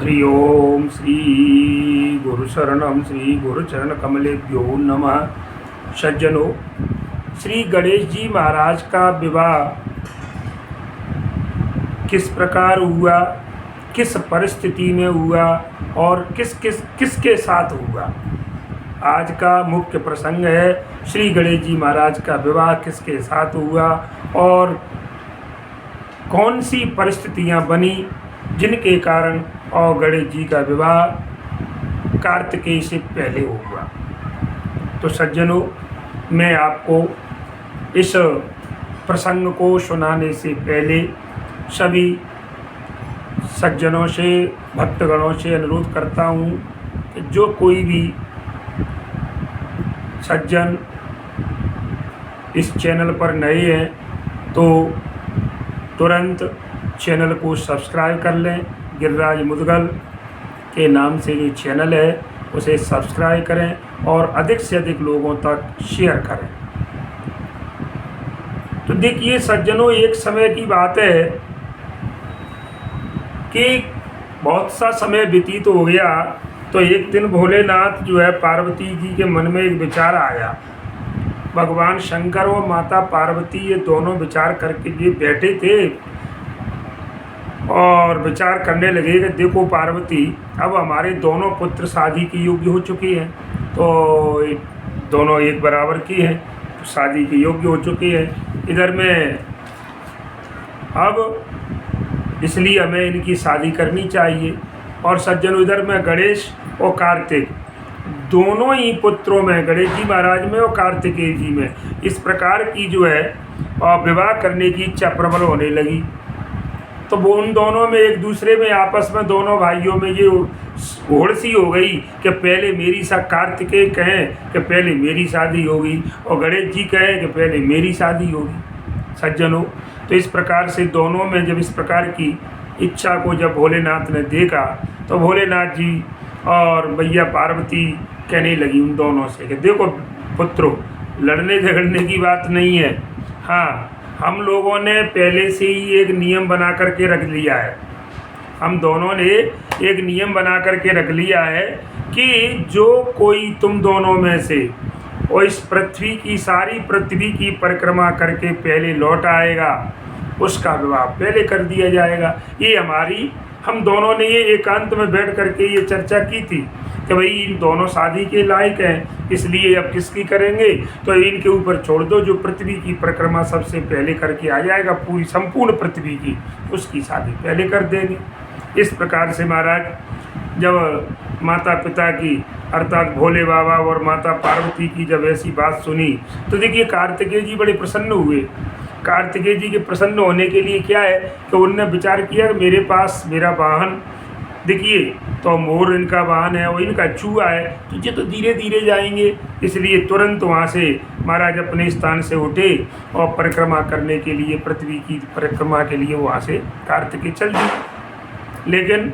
हरि ओम श्री गुरुशरणम श्री गुरुचरण कमलेभ्यो नमः। सज्जनों, श्री गणेश जी महाराज का विवाह किस प्रकार हुआ, किस परिस्थिति में हुआ और किसके साथ हुआ, आज का मुख्य प्रसंग है। श्री गणेश जी महाराज का विवाह किसके साथ हुआ और कौन सी परिस्थितियां बनी जिनके कारण और गणेश जी का विवाह कार्तिकेय से पहले हुआ। तो सज्जनों, मैं आपको इस प्रसंग को सुनाने से पहले सभी सज्जनों से, भक्तगणों से अनुरोध करता हूँ कि जो कोई भी सज्जन इस चैनल पर नए हैं तो तुरंत चैनल को सब्सक्राइब कर लें। गिरिराज मुदगल के नाम से जो चैनल है उसे सब्सक्राइब करें और अधिक से अधिक लोगों तक शेयर करें। तो देखिए सज्जनों, एक समय की बात है कि बहुत सा समय व्यतीत हो गया तो एक दिन भोलेनाथ जो है पार्वती जी के मन में एक विचार आया। भगवान शंकर और माता पार्वती ये दोनों विचार करके ये बैठे थे और विचार करने लगे कि देखो पार्वती, अब हमारे दोनों पुत्र शादी के योग्य हो चुके हैं, तो दोनों एक बराबर की हैं, तो शादी के योग्य हो चुके हैं। इधर में अब इसलिए हमें इनकी शादी करनी चाहिए। और सज्जनों, इधर में गणेश और कार्तिक दोनों ही पुत्रों में, गणेश जी महाराज में और कार्तिकेय जी में इस प्रकार की जो है विवाह करने की इच्छा प्रबल होने लगी। तो वो उन दोनों में एक दूसरे में आपस में दोनों भाइयों में ये होड़ सी हो गई कि पहले मेरी कार्तिकेय कहें कि पहले मेरी शादी होगी और गणेश जी कहें कि पहले मेरी शादी होगी। सज्जनों, तो इस प्रकार से दोनों में जब इस प्रकार की इच्छा को जब भोलेनाथ ने देखा तो भोलेनाथ जी और भैया पार्वती कहने लगी उन दोनों से कि देखो पुत्रों, लड़ने झगड़ने की बात नहीं है। हाँ, हम लोगों ने पहले से ही एक नियम बना करके रख लिया है। हम दोनों ने एक नियम बना करके रख लिया है कि जो कोई तुम दोनों में से और इस पृथ्वी की सारी पृथ्वी की परिक्रमा करके पहले लौट आएगा उसका विवाह पहले कर दिया जाएगा। ये हम दोनों ने ये एकांत में बैठ करके ये चर्चा की थी कि भाई इन दोनों शादी के लायक हैं, इसलिए अब किसकी करेंगे, तो इनके ऊपर छोड़ दो। जो पृथ्वी की परिक्रमा सबसे पहले करके आ जाएगा पूरी संपूर्ण पृथ्वी की, उसकी शादी पहले कर देंगे। इस प्रकार से महाराज जब माता पिता की अर्थात भोले बाबा और माता पार्वती की जब ऐसी बात सुनी तो देखिए कार्तिकेय जी बड़े प्रसन्न हुए। कार्तिकेय जी के प्रसन्न होने के लिए क्या है कि उनने विचार किया कि मेरे पास मेरा वाहन देखिए तो मोर इनका वाहन है और इनका चूहा है, तो ये तो धीरे धीरे जाएंगे। इसलिए तुरंत वहाँ से महाराज अपने स्थान से उठे और परिक्रमा करने के लिए, पृथ्वी की परिक्रमा के लिए वहाँ से कार्तिकेय चल दिए। लेकिन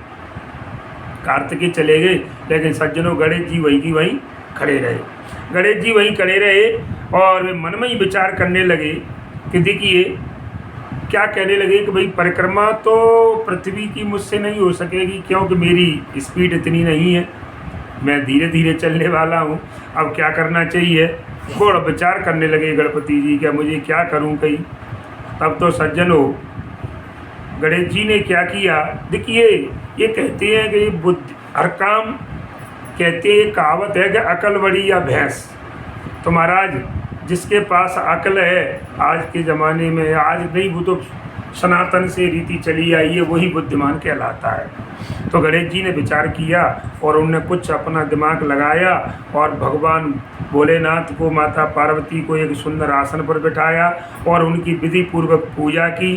कार्तिकेय चले गए, लेकिन सज्जनों गणेश जी वहीं की वहीं खड़े रहे। गणेश जी वहीं खड़े रहे और वे मन में ही विचार करने लगे कि देखिए क्या कहने लगे कि भाई परिक्रमा तो पृथ्वी की मुझसे नहीं हो सकेगी, क्योंकि मेरी स्पीड इतनी नहीं है, मैं धीरे धीरे चलने वाला हूँ। अब क्या करना चाहिए, थोड़ा विचार करने लगे गणपति जी, क्या मुझे क्या करूँ कहीं। तब तो सज्जनों गणेश जी ने क्या किया, देखिए ये कहते हैं कि बुद्धि हर काम, कहते हैं कहावत है कि अकल बड़ी या भैंस। तो महाराज जिसके पास अकल है आज के ज़माने में, आज नहीं वो तो सनातन से रीति चली आई है, वही बुद्धिमान कहलाता है। तो गणेश जी ने विचार किया और उनने कुछ अपना दिमाग लगाया और भगवान भोलेनाथ को, माता पार्वती को एक सुंदर आसन पर बिठाया और उनकी विधि पूर्वक पूजा की।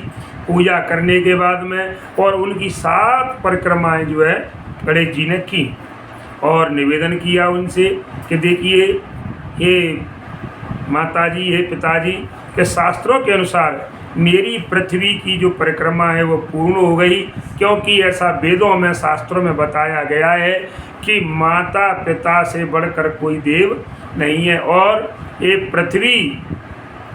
पूजा करने के बाद में और उनकी 7 परिक्रमाएँ जो है गणेश जी ने की और निवेदन किया उनसे कि देखिए ये माताजी, हे पिताजी, के शास्त्रों के अनुसार मेरी पृथ्वी की जो परिक्रमा है वो पूर्ण हो गई, क्योंकि ऐसा वेदों में, शास्त्रों में बताया गया है कि माता पिता से बढ़कर कोई देव नहीं है और ये पृथ्वी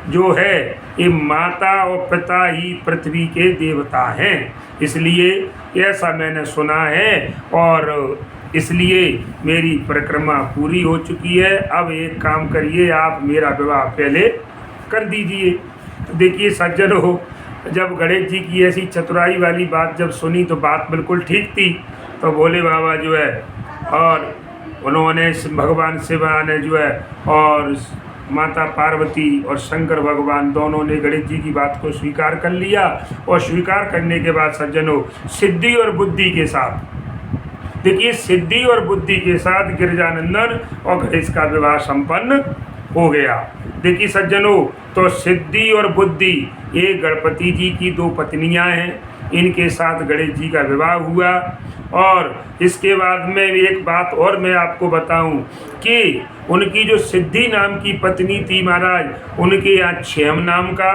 जो है ये माता और पिता ही पृथ्वी के देवता हैं, इसलिए ऐसा मैंने सुना है और इसलिए मेरी परिक्रमा पूरी हो चुकी है। अब एक काम करिए, आप मेरा विवाह पहले कर दीजिए। तो देखिए सज्जनों, जब गणेश जी की ऐसी चतुराई वाली बात जब सुनी तो बात बिल्कुल ठीक थी। तो भोले बाबा जो है और उन्होंने भगवान शिवा ने जो है और माता पार्वती और शंकर भगवान दोनों ने गणेश जी की बात को स्वीकार कर लिया। और स्वीकार करने के बाद सज्जनों, सिद्धि और बुद्धि के साथ, देखिए सिद्धि और बुद्धि के साथ गिरिजानंदन और गणेश का विवाह संपन्न हो गया। देखिए सज्जनों, तो सिद्धि और बुद्धि ये गणपति जी की दो पत्नियां हैं, इनके साथ गणेश जी का विवाह हुआ। और इसके बाद में एक बात और मैं आपको बताऊं कि उनकी जो सिद्धि नाम की पत्नी थी महाराज, उनके यहाँ क्षेम नाम का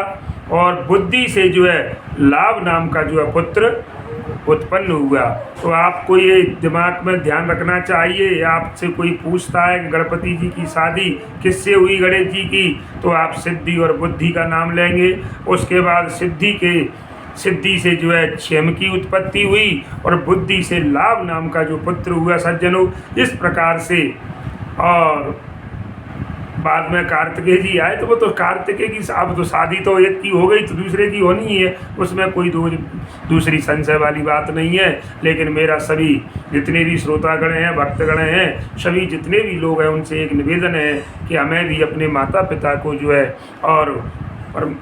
और बुद्धि से जो है लाभ नाम का जो है पुत्र उत्पन्न हुआ। तो आपको ये दिमाग में ध्यान रखना चाहिए, आपसे कोई पूछता है कि गणपति जी की शादी किससे हुई गणेश जी की, तो आप सिद्धि और बुद्धि का नाम लेंगे। उसके बाद सिद्धि से जो है क्षेम की उत्पत्ति हुई और बुद्धि से लाभ नाम का जो पुत्र हुआ सज्जनों, इस प्रकार से। और बाद में कार्तिकेय जी आए तो वो तो कार्तिकेय की अब तो शादी तो एक की हो गई तो दूसरे की होनी ही है, उसमें कोई दूसरी संशय वाली बात नहीं है। लेकिन मेरा सभी जितने भी श्रोतागण हैं, भक्तगण हैं, सभी जितने भी लोग हैं, उनसे एक निवेदन है कि हमें भी अपने माता पिता को जो है और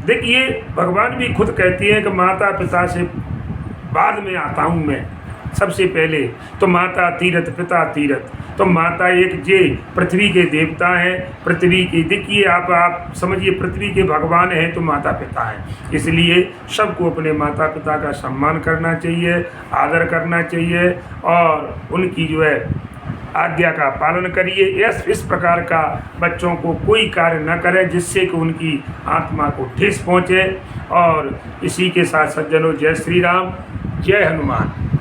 देखिए भगवान भी खुद कहती हैं कि माता पिता से बाद में आता हूँ मैं, सबसे पहले तो माता तीरथ पिता तीरथ। तो माता एक जे पृथ्वी के देवता हैं, पृथ्वी की, देखिए आप समझिए पृथ्वी के भगवान हैं तो माता पिता हैं। इसलिए सबको अपने माता पिता का सम्मान करना चाहिए, आदर करना चाहिए और उनकी जो है आज्ञा का पालन करिए। इस प्रकार का बच्चों को कोई कार्य न करें जिससे कि उनकी आत्मा को ठेस पहुँचे। और इसी के साथ सज्जनों, जय श्री राम, जय हनुमान।